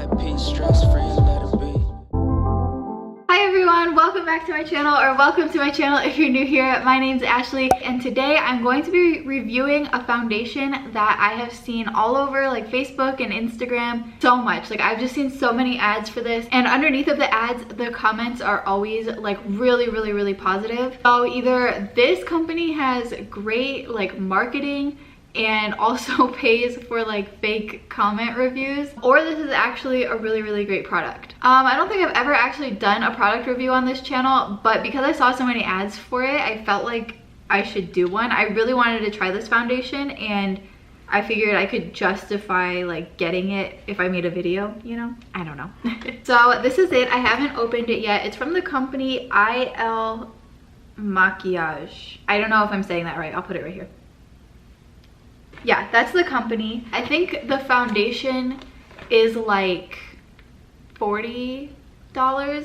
at peace, stress free, let it be. Hi everyone, welcome back to my channel, or welcome to my channel if you're new here. My name's Ashley, and today I'm going to be reviewing a foundation that I have seen all over like Facebook and Instagram so much. Like, I've just seen so many ads for this, and underneath of the ads, the comments are always like really positive. So either this company has great like marketing and also pays for like fake comment reviews, or this is actually a really great product. I don't think I've ever actually done a product review on this channel, but because I saw so many ads for it, I felt like I should do one. I really wanted to try this foundation, and I figured I could justify like getting it if I made a video, you know? I don't know. So this is it. I haven't opened it yet. It's from the company MAKIAGE. I don't know if I'm saying that right. I'll put it right here. Yeah, that's the company. I think the foundation is like $40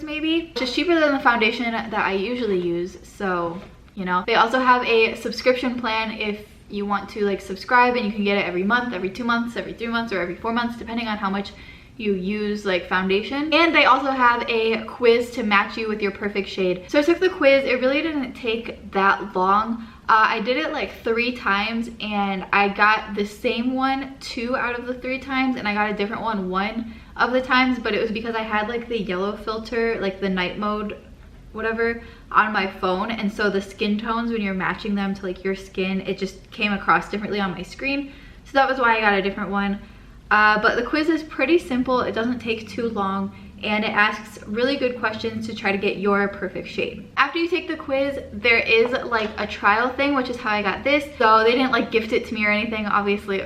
maybe. Just cheaper than the foundation that I usually use. So, you know, they also have a subscription plan if you want to like subscribe, and you can get it every month, every 2 months, every 3 months, or every 4 months, depending on how much you use like foundation. And they also have a quiz to match you with your perfect shade. So I took the quiz. It really didn't take that long. I did it like 3 times, and I got the same one 2 out of the 3 times, and I got a different one 1 of the times, but it was because I had like the yellow filter, like the night mode whatever, on my phone, and so the skin tones, when you're matching them to like your skin, it just came across differently on my screen. So that was why I got a different one. But the quiz is pretty simple. It doesn't take too long, and it asks really good questions to try to get your perfect shade. After you take the quiz, there is like a trial thing, which is how I got this. So they didn't like gift it to me or anything, obviously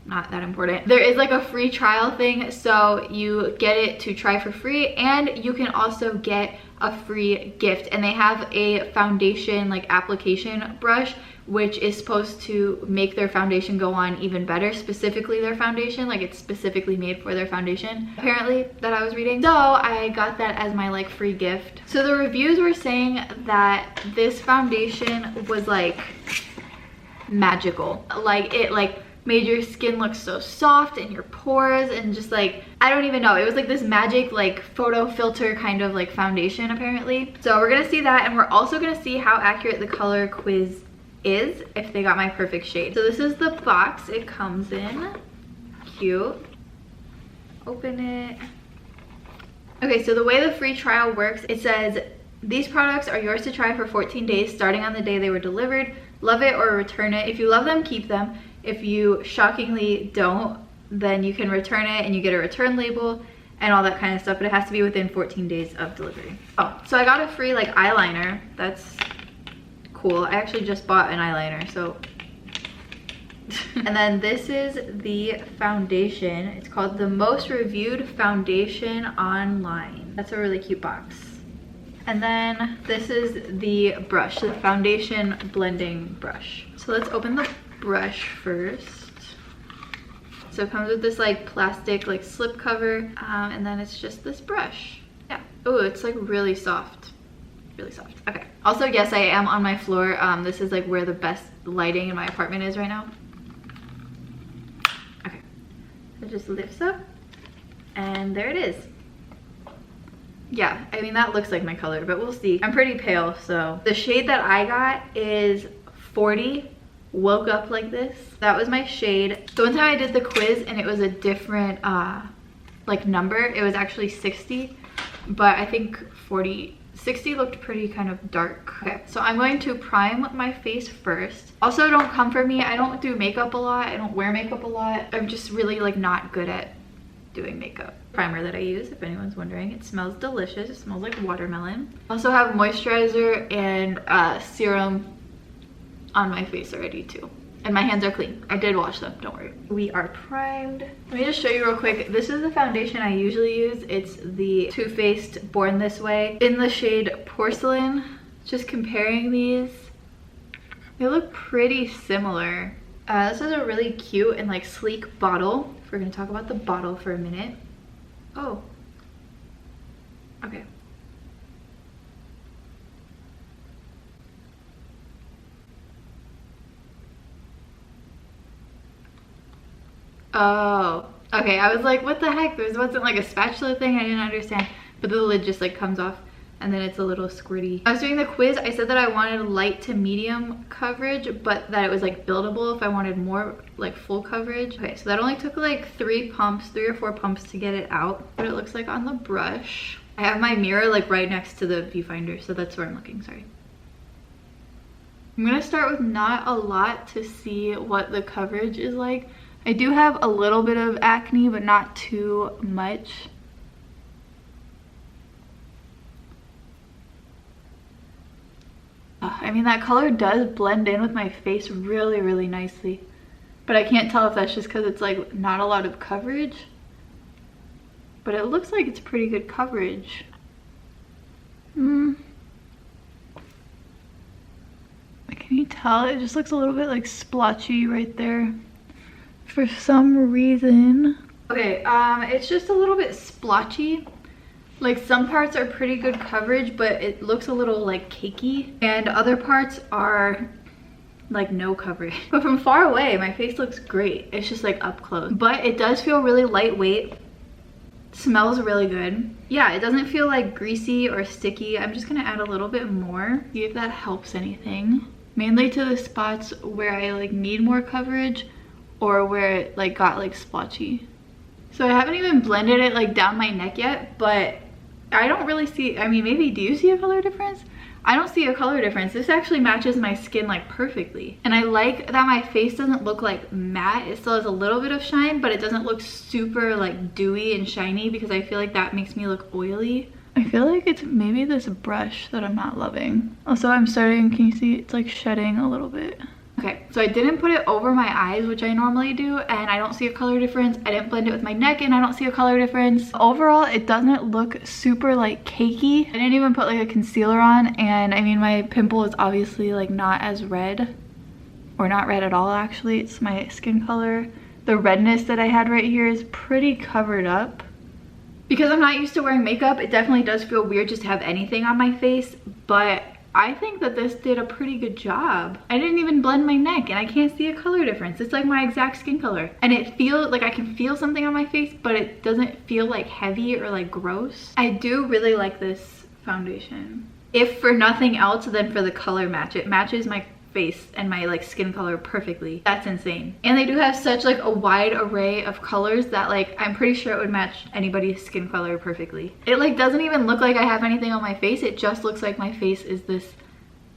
not that important. There is like a free trial thing, so you get it to try for free, and you can also get a free gift. And they have a foundation like application brush, which is supposed to make their foundation go on even better, specifically their foundation, like it's specifically made for their foundation, apparently, that I was reading. So I got that as my like free gift. So the reviews were saying that this foundation was like magical. Like, it like made your skin look so soft in your pores, and just like, I don't even know, it was like this magic like photo filter kind of like foundation apparently. So we're gonna see that, and we're also gonna see how accurate the color quiz is, if they got my perfect shade. So this is the box it comes in. Cute. Open it. Okay, so the way the free trial works, it says these products are yours to try for 14 days starting on the day they were delivered. Love it or return it. If you love them, keep them. If you shockingly don't, then you can return it, and you get a return label and all that kind of stuff, but it has to be within 14 days of delivery. Oh, so I got a free like eyeliner. That's cool. I actually just bought an eyeliner, so. And then this is the foundation. It's called the most reviewed foundation online. That's a really cute box. And then this is the brush, the foundation blending brush. So let's open the brush first. So it comes with this like plastic like slip cover, and then it's just this brush. Yeah. Oh, it's like really soft. Really soft. Okay. Also, yes, I am on my floor. This is like where the best lighting in my apartment is right now. Okay. It just lifts up, and there it is. Yeah, I mean, that looks like my color, but we'll see. I'm pretty pale, so. The shade that I got is 40. Woke up like this. That was my shade. So one time I did the quiz, and it was a different like number. It was actually 60, but I think 60 looked pretty kind of dark. Okay, so I'm going to prime my face first. Also, don't come for me. I don't do makeup a lot. I don't wear makeup a lot. I'm just really like not good at doing makeup. Primer that I use, if anyone's wondering. It smells delicious. It smells like watermelon. I also have moisturizer and serum on my face already too. And my hands are clean. I did wash them, don't worry. We are primed. Let me just show you real quick. This is the foundation I usually use. It's the Too Faced Born This Way in the shade Porcelain. Just comparing these, they look pretty similar. This is a really cute and like sleek bottle. If we're gonna talk about the bottle for a minute. Oh, okay. Oh, Okay, I was like, what the heck? There wasn't like a spatula thing. I didn't understand. But the lid just like comes off and then it's a little squirty. I was doing the quiz. I said that I wanted light to medium coverage, but that it was like buildable if I wanted more like full coverage. Okay, so that only took like 3 or 4 pumps to get it out. What it looks like on the brush. I have my mirror like right next to the viewfinder, so that's where I'm looking, sorry. I'm gonna start with not a lot to see what the coverage is like. I do have a little bit of acne, but not too much. I mean, that color does blend in with my face really, really nicely. But I can't tell if that's just because it's like not a lot of coverage. But it looks like it's pretty good coverage. Can you tell? It just looks a little bit like splotchy right there for some reason. Okay, it's just a little bit splotchy. Like some parts are pretty good coverage, but it looks a little like cakey. And other parts are like no coverage. But from far away, my face looks great. It's just like up close. But it does feel really lightweight. Smells really good. Yeah, it doesn't feel like greasy or sticky. I'm just gonna add a little bit more. See if that helps anything. Mainly to the spots where I like need more coverage or where it like got like splotchy. So I haven't even blended it like down my neck yet, but I don't really see, I mean, maybe do you see a color difference? I don't see a color difference. This actually matches my skin like perfectly. And I like that my face doesn't look like matte. It still has a little bit of shine, but it doesn't look super like dewy and shiny because I feel like that makes me look oily. I feel like it's maybe this brush that I'm not loving. Also, I'm starting, can you see? It's like shedding a little bit. Okay, so I didn't put it over my eyes, which I normally do, and I don't see a color difference. I didn't blend it with my neck, and I don't see a color difference. Overall, it doesn't look super like cakey. I didn't even put like a concealer on, and I mean, my pimple is obviously like not as red, or not red at all actually. It's my skin color. The redness that I had right here is pretty covered up. Because I'm not used to wearing makeup, it definitely does feel weird just to have anything on my face, but I think that this did a pretty good job. I didn't even blend my neck and I can't see a color difference. It's like my exact skin color. And it feels like I can feel something on my face, but it doesn't feel like heavy or like gross. I do really like this foundation. If for nothing else, then for the color match. It matches my face and my like skin color perfectly. That's insane. And they do have such like a wide array of colors that like I'm pretty sure it would match anybody's skin color perfectly. It like doesn't even look like I have anything on my face. It just looks like my face is this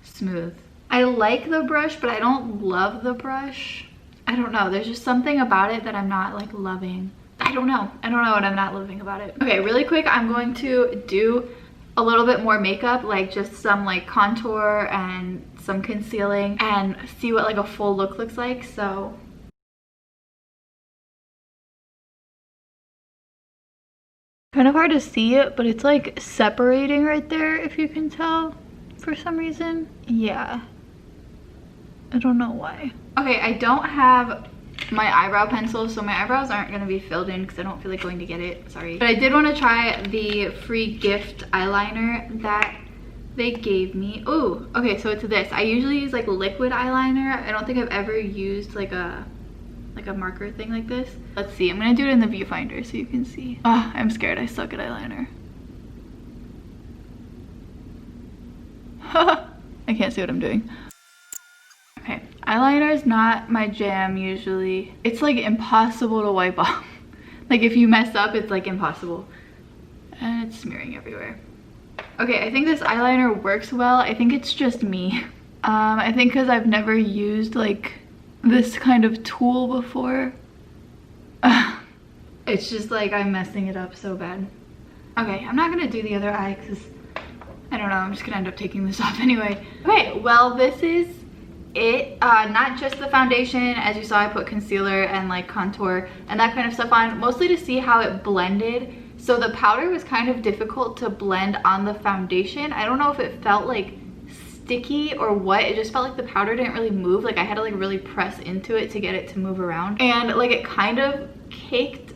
smooth. I like the brush, but I don't love the brush. I don't know, there's just something about it that I'm not like loving. I don't know what I'm not loving about it. Okay, really quick, I'm going to do a little bit more makeup, like just some like contour and some concealing, and see what like a full look looks like. So kind of hard to see it, but it's like separating right there, if you can tell for some reason. Yeah, I don't know why. Okay, I don't have my eyebrow pencil, so my eyebrows aren't going to be filled in because I don't feel like going to get it, sorry. But I did want to try the free gift eyeliner that they gave me. Oh, okay, so it's this. I usually use like liquid eyeliner. I don't think I've ever used like a marker thing like this. Let's see, I'm gonna do it in the viewfinder so you can see. Oh, I'm scared, I suck at eyeliner. I can't see what I'm doing. Okay, eyeliner is not my jam usually. It's like impossible to wipe off. Like if you mess up, it's like impossible. And it's smearing everywhere. Okay, I think this eyeliner works well. I think it's just me. I think because I've never used like this kind of tool before. It's just like I'm messing it up so bad. Okay, I'm not gonna do the other eye because I don't know, I'm just gonna end up taking this off anyway. Okay, well this is it. Not just the foundation. As you saw, I put concealer and like contour and that kind of stuff on, mostly to see how it blended. So the powder was kind of difficult to blend on the foundation. I don't know if it felt like sticky or what. It just felt like the powder didn't really move. Like I had to like really press into it to get it to move around. And like it kind of caked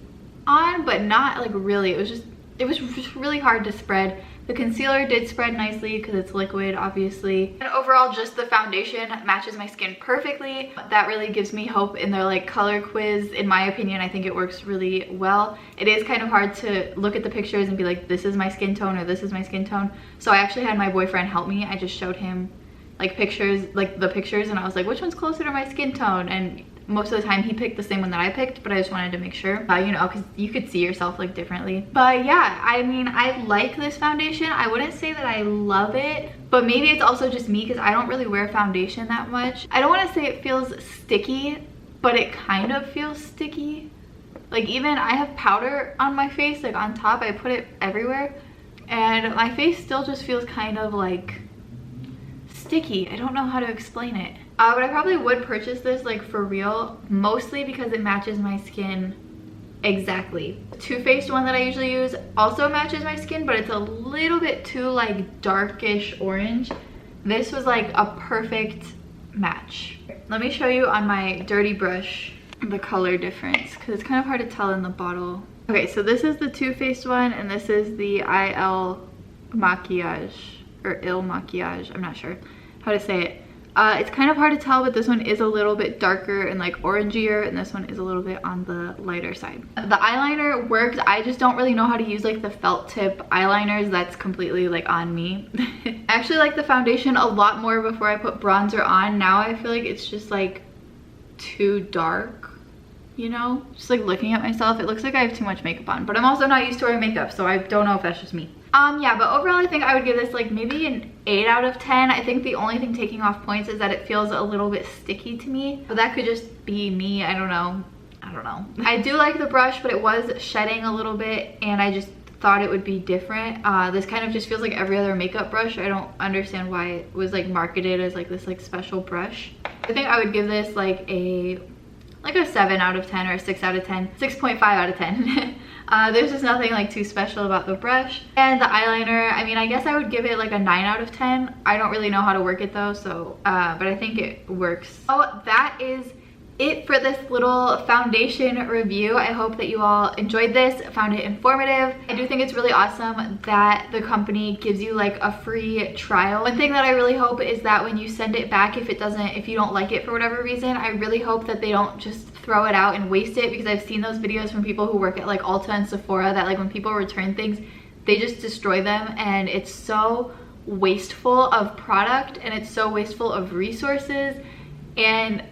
on, but not like really. It was just really hard to spread. The concealer did spread nicely because it's liquid, obviously. And overall, just the foundation matches my skin perfectly. That really gives me hope in their like color quiz. In my opinion, I think it works really well. It is kind of hard to look at the pictures and be like, this is my skin tone or this is my skin tone. So I actually had my boyfriend help me. I just showed him like pictures, like the pictures, and I was like, which one's closer to my skin tone? And most of the time he picked the same one that I picked, but I just wanted to make sure, you know, because you could see yourself like differently. But yeah, I mean, I like this foundation. I wouldn't say that I love it, but maybe it's also just me because I don't really wear foundation that much. I don't want to say it feels sticky, but it kind of feels sticky. Like even I have powder on my face, like on top, I put it everywhere, and my face still just feels kind of like sticky. I don't know how to explain it. But I probably would purchase this like for real, mostly because it matches my skin exactly. The Too Faced one that I usually use also matches my skin, but it's a little bit too like darkish orange. This was like a perfect match. Let me show you on my dirty brush the color difference because it's kind of hard to tell in the bottle. Okay, so this is the Too Faced one and this is the MAKIAGE or Il Makiage. I'm not sure how to say it. It's kind of hard to tell, but this one is a little bit darker and like orangier, and this one is a little bit on the lighter side. The eyeliner works. I just don't really know how to use like the felt tip eyeliners. That's completely like on me. I actually like the foundation a lot more before I put bronzer on. Now I feel like it's just like too dark, you know? Just like looking at myself, it looks like I have too much makeup on, but I'm also not used to wearing makeup, so I don't know if that's just me. Yeah, but overall I think I would give this like maybe an 8 out of 10. I think the only thing taking off points is that it feels a little bit sticky to me, but that could just be me. I don't know. I do like the brush, but it was shedding a little bit and I just thought it would be different. This kind of just feels like every other makeup brush. I don't understand why it was like marketed as like this like special brush. I think I would give this like a 7 out of 10 or a 6 out of 10, 6.5 out of 10. There's just nothing like too special about the brush. And the eyeliner, I mean, I guess I would give it like a 9 out of 10. I don't really know how to work it though, so, but I think it works. So that is it for this little foundation review. I hope that you all enjoyed this, found it informative. I do think it's really awesome that the company gives you like a free trial. One thing that I really hope is that when you send it back, if you don't like it for whatever reason, I really hope that they don't just throw it out and waste it, because I've seen those videos from people who work at like Ulta and Sephora that like when people return things, they just destroy them, and it's so wasteful of product and it's so wasteful of resources, and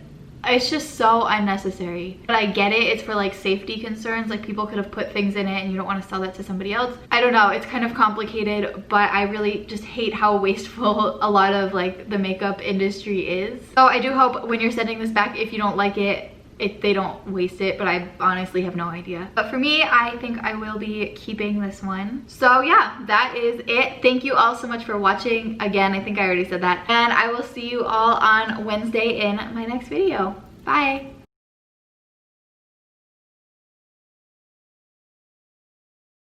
it's just so unnecessary. But I get it, it's for like safety concerns, like people could have put things in it and you don't want to sell that to somebody else. I don't know, it's kind of complicated, but I really just hate how wasteful a lot of like the makeup industry is. So I do hope when you're sending this back, if you don't like it, they don't waste it, but I honestly have no idea. But for me, I think I will be keeping this one. So yeah, that is it. Thank you all so much for watching. Again, I think I already said that. And I will see you all on Wednesday in my next video. Bye.